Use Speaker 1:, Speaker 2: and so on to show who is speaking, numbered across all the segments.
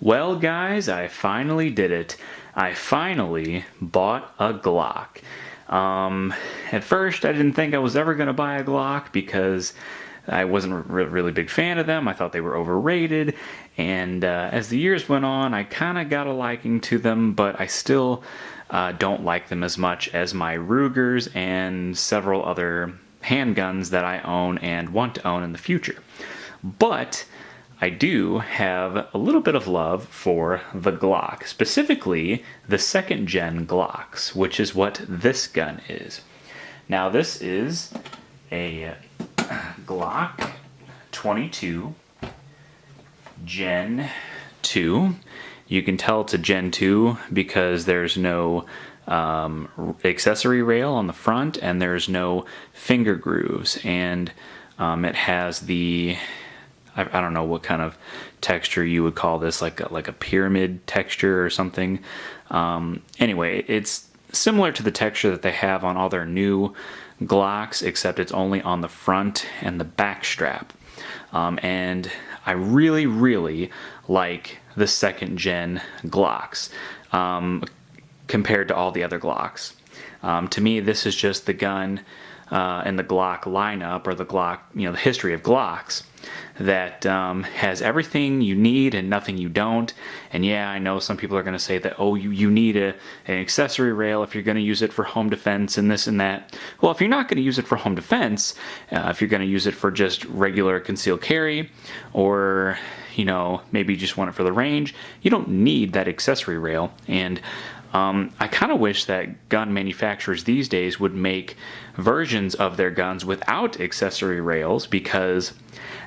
Speaker 1: Well, guys, I finally did it. I finally bought a Glock. At first, I didn't think I was ever going to buy a Glock because I wasn't a really big fan of them. I thought they were overrated. And as the years went on, I kind of got a liking to them, but I still don't like them as much as my Rugers and several other handguns that I own and want to own in the future. But I do have a little bit of love for the Glock, specifically the second gen Glocks, which is what this gun is. Now this is a Glock 22 Gen 2. You can tell it's a Gen 2 because there's no accessory rail on the front and there's no finger grooves, and it has the I don't know what kind of texture you would call this, like a pyramid texture or something. Anyway, it's similar to the texture that they have on all their new Glocks, except it's only on the front and the back strap. And I really, really like the second gen Glocks compared to all the other Glocks. To me, this is just the gun in the Glock lineup, or the Glock, the history of Glocks, that has everything you need and nothing you don't. And yeah, I know some people are going to say that, oh, you need an accessory rail if you're going to use it for home defense and this and that. Well, if you're not going to use it for home defense, if you're going to use it for just regular concealed carry, or maybe you just want it for the range, you don't need that accessory rail. And I kind of wish that gun manufacturers these days would make versions of their guns without accessory rails, because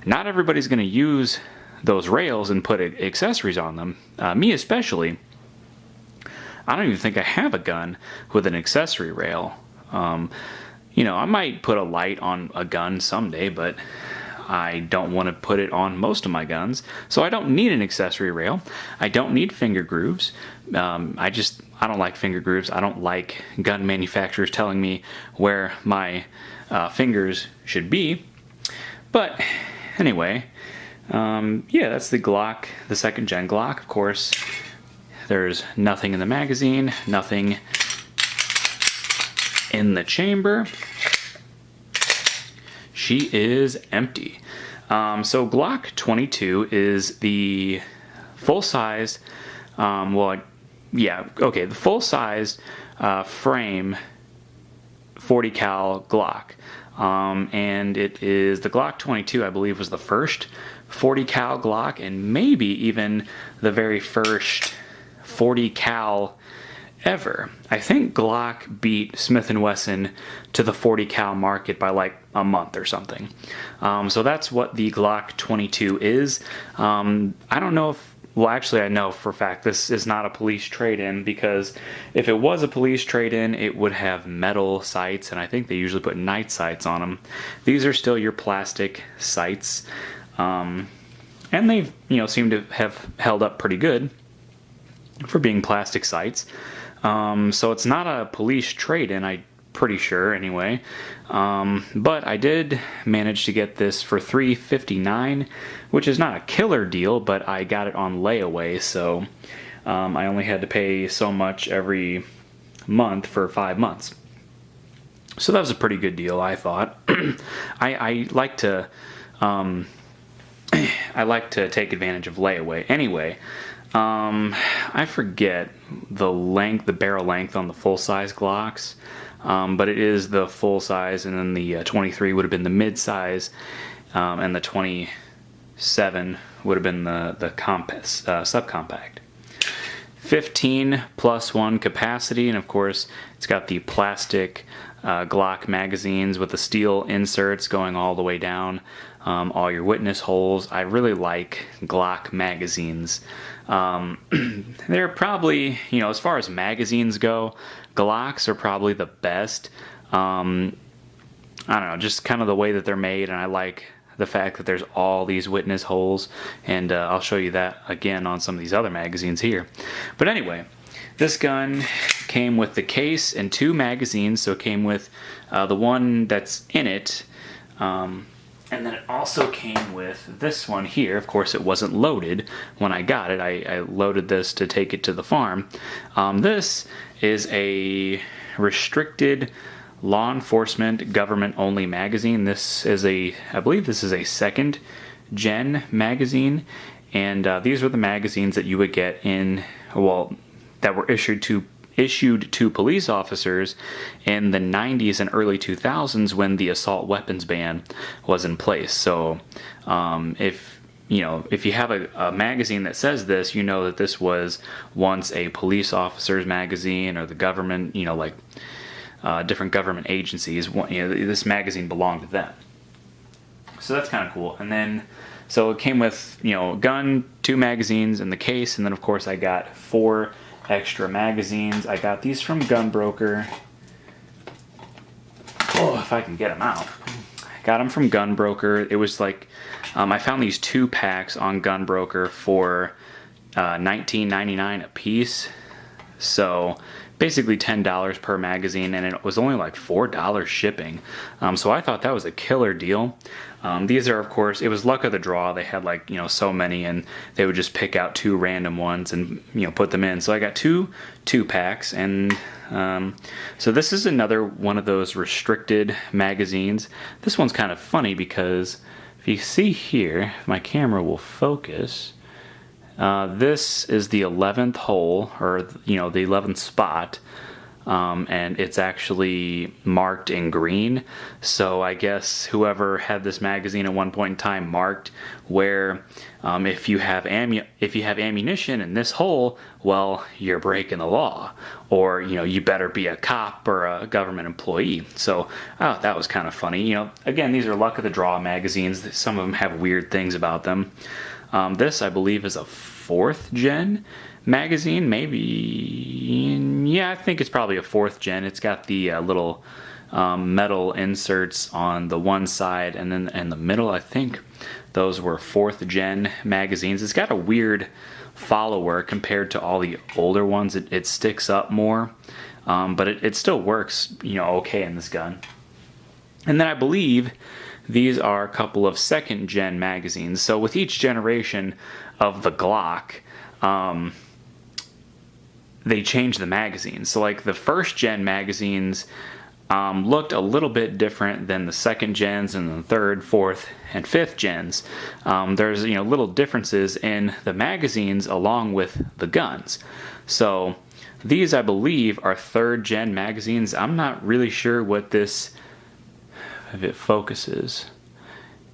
Speaker 1: not everybody's going to use those rails and put accessories on them. Me especially. I don't even think I have a gun with an accessory rail. I might put a light on a gun someday, but I don't want to put it on most of my guns, so I don't need an accessory rail. I don't need finger grooves. I don't like finger grooves. I don't like gun manufacturers telling me where my fingers should be. But anyway, yeah, that's the Glock, the second gen Glock. Of course, there's nothing in the magazine, nothing in the chamber. She is empty. So Glock 22 is the full-sized, the full-sized frame 40 cal Glock. And it is the Glock 22, I believe, was the first 40 cal Glock, and maybe even the very first 40 cal ever. I think Glock beat Smith & Wesson to the 40 cal market by like a month or something. So that's what the Glock 22 is. I don't know if, well, actually I know for a fact this is not a police trade-in, because if it was a police trade-in, it would have metal sights, and I think they usually put night sights on them. These are still your plastic sights, and they've seem to have held up pretty good for being plastic sights. So it's not a police trade-in, I'm pretty sure anyway. But I did manage to get this for $359, which is not a killer deal, but I got it on layaway, so I only had to pay so much every month for 5 months. So that was a pretty good deal, I thought. I like to take advantage of layaway. Anyway, I forget the barrel length on the full-size Glocks, but it is the full-size, and then the 23 would have been the mid-size, and the 27 would have been the subcompact. 15 +1 capacity, and of course it's got the plastic Glock magazines with the steel inserts going all the way down, all your witness holes. I really like Glock magazines. They're probably, as far as magazines go, Glocks are probably the best. I don't know, just kind of the way that they're made, and I like the fact that there's all these witness holes, and I'll show you that again on some of these other magazines here. But anyway, this gun came with the case and 2 magazines, so it came with the one that's in it, And then it also came with this one here. Of course, it wasn't loaded when I got it. I loaded this to take it to the farm. This is a restricted law enforcement government only magazine. This is I believe this is a second gen magazine. And these were the magazines that you would get that were issued to police officers in the 90s and early 2000s when the assault weapons ban was in place. So if you have a magazine that says this, you know that this was once a police officer's magazine, or the government, different government agencies. This magazine belonged to them. So that's kind of cool. And then, so it came with, gun, 2 magazines in the case, and then of course I got 4 extra magazines. I got these from Gunbroker. Oh, if I can get them out. I got them from Gunbroker. It was like, I found these 2 packs on Gunbroker for $19.99 a piece. So basically $10 per magazine, and it was only like $4 shipping. So I thought that was a killer deal. These are, of course, it was luck of the draw. They had so many, and they would just pick out 2 random ones and put them in. So I got 2 packs, and so this is another one of those restricted magazines. This one's kind of funny because if you see here, if my camera will focus, this is the 11th hole, or the 11th spot. And it's actually marked in green. So I guess whoever had this magazine at one point in time marked where if you have ammunition in this hole, well, you're breaking the law, or you better be a cop or a government employee. So that was kind of funny. Again, these are luck of the draw magazines. Some of them have weird things about them. This, I believe, is a 4th gen magazine, maybe. Yeah, I think it's probably a 4th gen. It's got the little metal inserts on the one side, and then in the middle, I think those were 4th gen magazines. It's got a weird follower compared to all the older ones. It sticks up more, but it still works okay in this gun. And then I believe these are a couple of 2nd gen magazines. So with each generation of the Glock, they changed the magazines. So like the 1st gen magazines looked a little bit different than the 2nd gens and the 3rd, 4th, and 5th gens. There's little differences in the magazines along with the guns. So these, I believe, are 3rd gen magazines. I'm not really sure what this, if it focuses,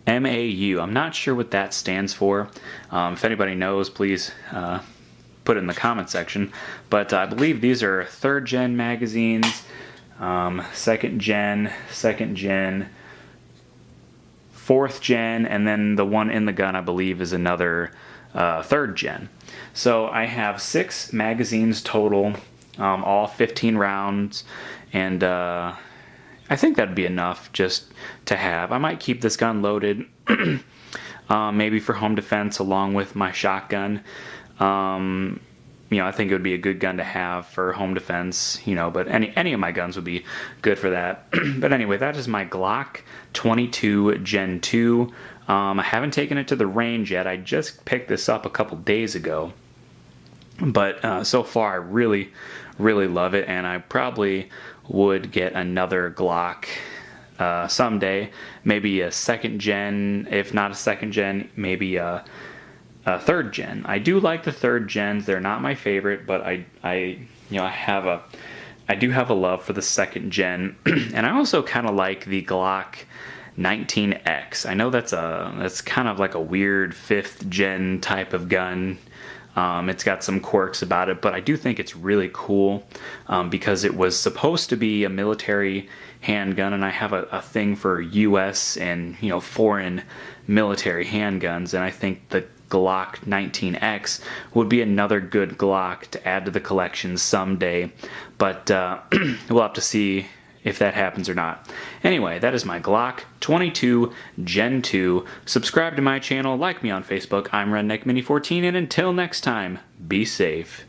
Speaker 1: MAU. I'm not sure what that stands for. If anybody knows, please put it in the comment section. But I believe these are 3rd gen magazines, 2nd gen, 4th gen, and then the one in the gun, I believe, is another 3rd gen. So I have 6 magazines total, all 15 rounds, and I think that'd be enough just to have. I might keep this gun loaded, maybe for home defense along with my shotgun. I think it would be a good gun to have for home defense, but any of my guns would be good for that. But anyway, that is my Glock 22 Gen 2. I haven't taken it to the range yet. I just picked this up a couple days ago. But so far, I really, really love it, and I probably would get another Glock someday. Maybe a 2nd gen, if not a 2nd gen, maybe a 3rd gen. I do like the 3rd gens. They're not my favorite, but I do have a love for the 2nd gen, and I also kind of like the Glock 19X. I know that's kind of like a weird 5th gen type of gun. It's got some quirks about it, but I do think it's really cool because it was supposed to be a military handgun, and I have a thing for U.S. and foreign military handguns, and I think the Glock 19X would be another good Glock to add to the collection someday, but we'll have to see if that happens or not. Anyway, that is my Glock 22 Gen 2. Subscribe to my channel, like me on Facebook. I'm Redneck Mini 14, and until next time, be safe.